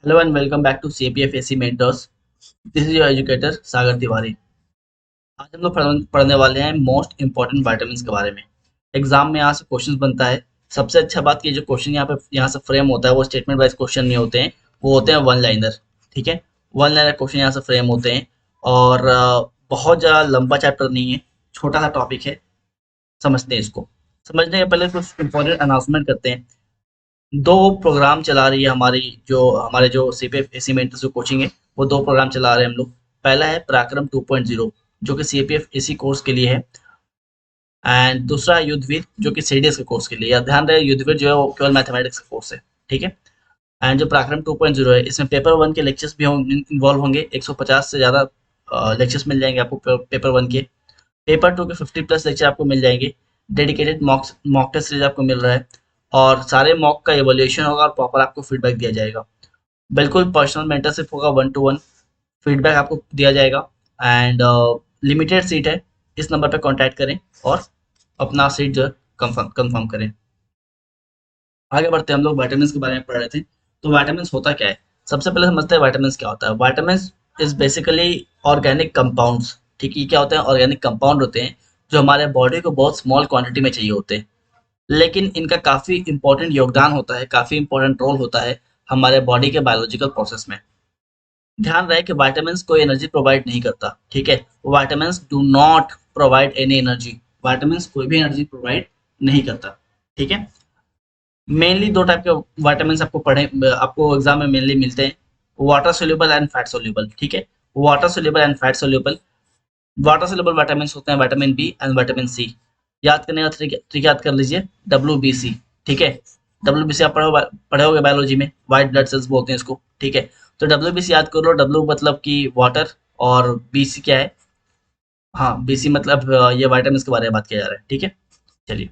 Hello and welcome back to CPF AC mentors. This is your educator Sagar Tiwari. आज हम लोग पढ़ने वाले हैं मोस्ट इंपॉर्टेंट विटामिन्स के बारे में। एग्जाम में यहाँ से क्वेश्चन बनता है। सबसे अच्छा बात कि जो क्वेश्चन यहाँ से फ्रेम होता है वो स्टेटमेंट वाइज क्वेश्चन नहीं होते हैं, वो होते हैं वन लाइनर। ठीक है, वन लाइनर क्वेश्चन यहाँ से फ्रेम होते हैं। और बहुत ज़्यादा लंबा चैप्टर नहीं है, छोटा सा टॉपिक है। समझते हैं इसको। समझने के पहले कुछ इंपॉर्टेंट अनाउंसमेंट करते हैं। दो प्रोग्राम चला रही है हमारे जो सीपीएफ एसी मेंटर्स जो कोचिंग है, वो दो प्रोग्राम चला रहे हैं हम लोग। पहला है पराक्रम 2.0 जो कि सीपीएफ एसी कोर्स के लिए है, एंड दूसरा है युद्धवीर जो कि सीडीएस के कोर्स के लिए। या ध्यान रहे, युद्धवीर जो है वो केवल मैथमेटिक्स का कोर्स है। ठीक है। एंड जो पराक्रम 2.0 है, इसमें पेपर वन के लेक्चर्स भी इन्वॉल्व होंगे। 150 से ज़्यादा लेक्चर्स मिल जाएंगे आपको पेपर वन के। पेपर टू के 50+ लेक्चर आपको मिल जाएंगे। डेडिकेटेड मॉक टेस्ट सीरीज आपको मिल रहा है, और सारे मॉक का एवोल्यूशन होगा और प्रॉपर आपको फीडबैक दिया जाएगा। बिल्कुल पर्सनल मेंटरशिप होगा, 1 to 1 फीडबैक आपको दिया जाएगा। एंड लिमिटेड सीट है। इस नंबर पर कांटेक्ट करें और अपना सीट जो है कंफर्म करें। आगे बढ़ते हैं, हम लोग विटामिन्स के बारे में पढ़ रहे थे। तो विटामिन्स होता क्या है, सबसे पहले समझते हैं विटामिन्स क्या होता है। Vitamins is basically organic compounds. ठीक है, ये क्या होते हैं? ऑर्गेनिक कंपाउंड होते हैं जो हमारे बॉडी को बहुत स्मॉल क्वांटिटी में चाहिए होते हैं, लेकिन इनका काफ़ी इंपॉर्टेंट योगदान होता है, काफ़ी इंपॉर्टेंट रोल होता है हमारे बॉडी के बायोलॉजिकल प्रोसेस में। ध्यान रहे कि विटामिन्स कोई एनर्जी प्रोवाइड नहीं करता। ठीक है, vitamins do not provide any energy. Vitamins कोई भी एनर्जी प्रोवाइड नहीं करता। ठीक है। मेनली दो टाइप के विटामिन्स आपको एग्जाम में मेनली मिलते हैं, water soluble and fat soluble. ठीक है, water soluble and fat soluble. Water soluble vitamins होते हैं vitamin B and vitamin C. याद करने का ट्रिक याद कर लीजिए, WBC। ठीक है, WBC आप पढ़े होगे बायोलॉजी में, व्हाइट ब्लड सेल्स बोलते हैं इसको। ठीक है, तो WBC याद कर लो। W मतलब कि वाटर, और BC क्या है? हाँ, BC मतलब ये विटामिन के बारे में बात किया जा रहा है। ठीक है, चलिए।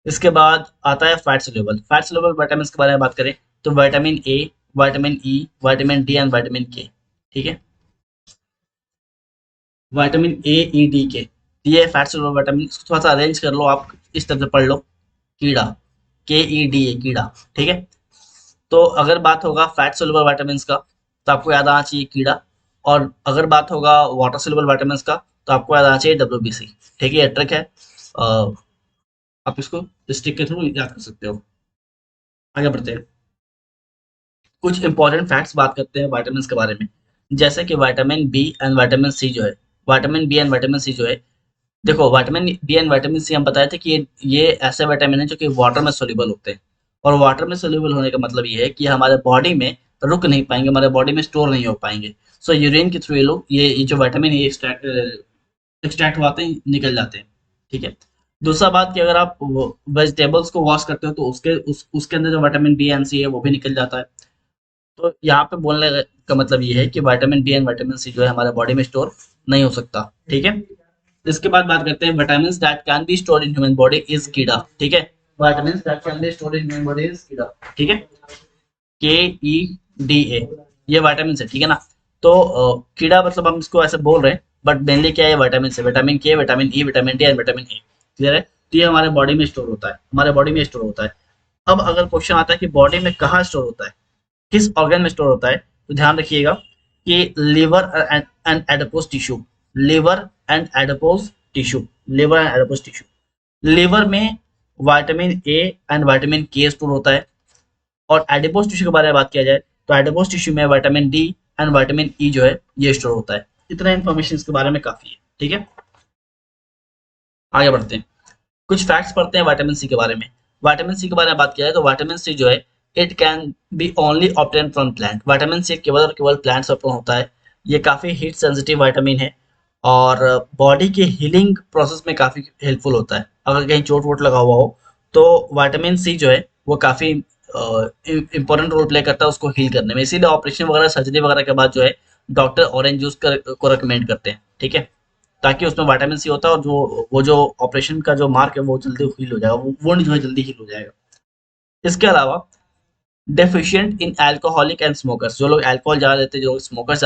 इसके बाद आता है fat soluble. Fat soluble vitamin के बारे में बात करें तो vitamin A, vitamin E, vitamin D and vitamin के। ठीक है, विटामिन ए, ई, डी, के, ये फैट सोल्यूबल विटामिन। इसको थोड़ा सा अरेंज कर लो आप, इस तरह से पढ़ लो। कीड़ा, KEDA, कीड़ा। ठीक है, तो अगर बात होगा फैट सोल्यूबल विटामिन का तो आपको याद आना चाहिए कीड़ा, और अगर बात होगा वाटर सोल्यूबल विटामिन का तो आपको याद आना चाहिए WBC। ठीक है, ये ट्रिक है। आप इसको स्टिक के थ्रू याद कर सकते हो। आगे बढ़ते हैं, कुछ इंपॉर्टेंट फैक्ट्स बात करते हैं विटामिन के बारे में। जैसे कि vitamin B and vitamin C जो है, vitamin B and vitamin C जो है, देखो vitamin B and vitamin C हम बताए थे कि ये ऐसे विटामिन है जो कि वाटर में सोल्यूबल होते हैं। और वाटर में सोल्यूबल होने का मतलब ये है कि हमारे बॉडी में रुक नहीं पाएंगे, हमारे बॉडी में स्टोर नहीं हो पाएंगे। सो यूरिन के थ्रू ये लोग ये जो विटामिन है एक्सट्रैक्ट होते हैं, निकल जाते हैं। ठीक है। दूसरा बात कि अगर आप वेजिटेबल्स को वॉश करते हो तो उसके अंदर जो विटामिन बी एंड सी है वो भी निकल जाता है। तो यहाँ पे बोलने का मतलब ये है कि vitamin B and vitamin C जो है हमारे बॉडी में स्टोर नहीं हो सकता। ठीक है। इसके बाद बात करते हैं vitamin that can be stored in human body is कीड़ा। ठीक है, vitamin that can be stored in human body is कीड़ा। ठीक है, KEDA, ये विटामिन है। ठीक है ना। तो कीड़ा मतलब हम इसको ऐसे बोल रहे हैं, बट मेनली क्या है? विटामिन से, विटामिन के, vitamin E, vitamin D and vitamin A. Clear है? तो ये हमारे बॉडी में स्टोर होता है, हमारे बॉडी में स्टोर होता है। अब अगर क्वेश्चन आता है कि बॉडी में कहाँ स्टोर होता है, किस ऑर्गन में स्टोर होता है, तो ध्यान रखिएगा कि liver and adipose tissue. Liver and adipose tissue, liver and adipose tissue. Liver में vitamin A and vitamin K store होता है। और एडिपोज टिश्यू के बारे में बात किया जाए तो एडिपोज टिश्यू में vitamin D and vitamin E जो है ये स्टोर होता है। इतना इन्फॉर्मेशन इसके बारे में काफी है। ठीक है, आगे बढ़ते हैं, कुछ फैक्ट्स पढ़ते हैं विटामिन सी के बारे में। विटामिन सी के बारे में बात किया जाए तो विटामिन सी जो है, it can be only obtain from plant. Vitamin C केवल और केवल प्लांट से उत्पन्न होता है। ये काफी हीट सेंसिटिव विटामिन है, और बॉडी के हीलिंग प्रोसेस में काफी हेल्पफुल होता है। अगर कहीं चोट वोट लगा हुआ हो तो विटामिन सी जो है वो काफी इंपॉर्टेंट रोल प्ले करता है उसको हील करने में। इसीलिए ऑपरेशन वगैरह, सर्जरी वगैरह के बाद जो है डॉक्टर ऑरेंज जूस को रिकमेंड करते हैं। ठीक है, ताकि उसमें विटामिन सी होता है, और जो ऑपरेशन का जो मार्क है वो जल्दी हील हो जाएगा, वो वुंड जो है जल्दी हील हो जाएगा। इसके अलावा deficient in alcoholic and smokers, जो लोग अल्कोहल ज़्यादा लेते हैं, जो स्मोकर्स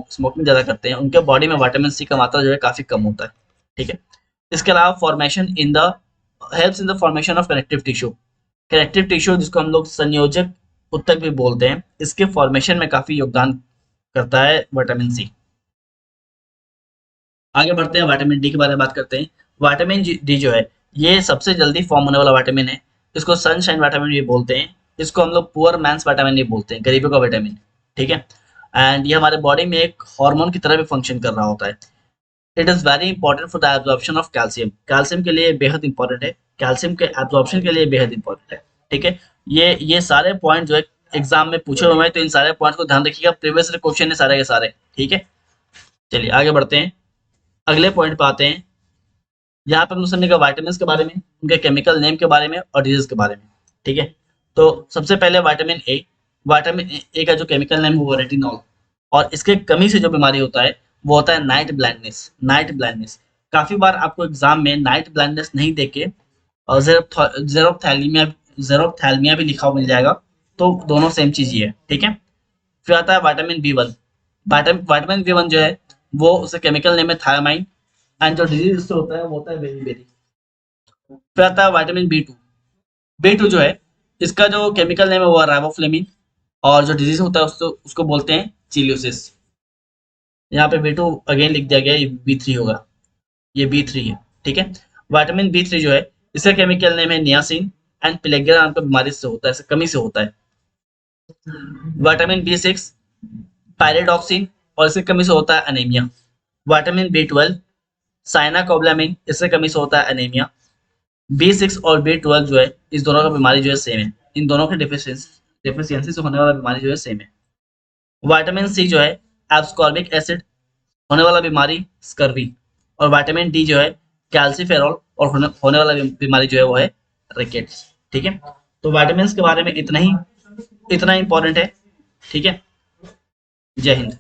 स्मोकिंग ज़्यादा करते हैं, उनके बॉडी में विटामिन सी का मात्रा जो है काफ़ी कम होता है। ठीक है। इसके अलावा formation in the formation of connective tissue. Connective tissue जिसको हम लोग संयोजक उत्तक भी बोलते हैं, इसके फॉर्मेशन में काफी योगदान करता है विटामिन सी। आगे बढ़ते हैं, विटामिन डी के बारे में बात करते हैं। विटामिन डी जो है ये सबसे जल्दी फॉर्म होने वाला विटामिन है। इसको सनशाइन विटामिन भी बोलते हैं। इसको हम लोग पुअर मैंस विटामिन भी बोलते हैं, गरीबों का विटामिन। ठीक है। एंड ये हमारे बॉडी में एक हार्मोन की तरह भी फंक्शन कर रहा होता है। It is very important for the absorption of calcium. Calcium के लिए बेहद इंपॉर्टेंट है, कैल्शियम के एब्जॉर्प्शन के लिए बेहद इंपॉर्टेंट है। ठीक है। ये सारे पॉइंट जो है एग्जाम में पूछे हुए हैं, तो इन सारे पॉइंट को ध्यान रखिएगा, प्रीवियस क्वेश्चन है सारे के सारे। ठीक है। चलिए आगे बढ़ते हैं, अगले पॉइंट पे आते हैं। यहाँ पे हम समझेंगे वाइटामिन के बारे में, उनके केमिकल नेम के बारे में और डिजीज के बारे में। ठीक है। तो सबसे पहले विटामिन ए। विटामिन ए का जो केमिकल नेम है वो रेटिनॉल, और इसके कमी से जो बीमारी होता है वो होता है नाइट ब्लाइंडनेस। नाइट ब्लाइंडनेस काफी बार आपको एग्जाम में नाइट ब्लाइंडनेस नहीं देके और जेरोप्थैल्मिया जेरोप्थैल्मिया भी लिखा हुआ मिल जाएगा, तो दोनों सेम चीज ही है। ठीक है। फिर आता है vitamin B one. Vitamin B one जो है वो उसका केमिकल नेम है थायमाइन, एंड जो डिजीज इससे होता है वो होता है बेरी। फिर आता है vitamin B two. B two जो है इसका जो केमिकल नेम है वो है राइबोफ्लेविन, और जो डिजीज होता है उसको उसको बोलते हैं चिलियोसिस। यहाँ पे बी टू अगेन लिख दिया गया, ये बी थ्री होगा, ये बी थ्री है। ठीक है। विटामिन बी थ्री जो है इसका केमिकल नेम है नियासिन, एंड प्लेग्रा नाम का बीमारी से होता है, इससे कमी से होता है। विटामिन बी सिक्स पायरिडॉक्सिन, और इससे कमी से होता है अनीमिया। विटामिन बी ट्वेल्व साइनाकोब्लामिन, इससे कमी से होता है अनीमिया। बी सिक्स और बी ट्वेल्व जो है इस दोनों का बीमारी जो है सेम है, इन दोनों के डिफिशियंसी से होने वाला बीमारी जो है सेम है। विटामिन सी जो है एब्सकॉर्बिक एसिड होने वाला बीमारी स्कर्वी, और विटामिन डी जो है कैल्सीफेरॉल, और होने वाला बीमारी जो है वो है रिकेट्स। ठीक है। तो विटामिन के बारे में इतना ही, इतना इंपॉर्टेंट है। ठीक है। जय हिंद।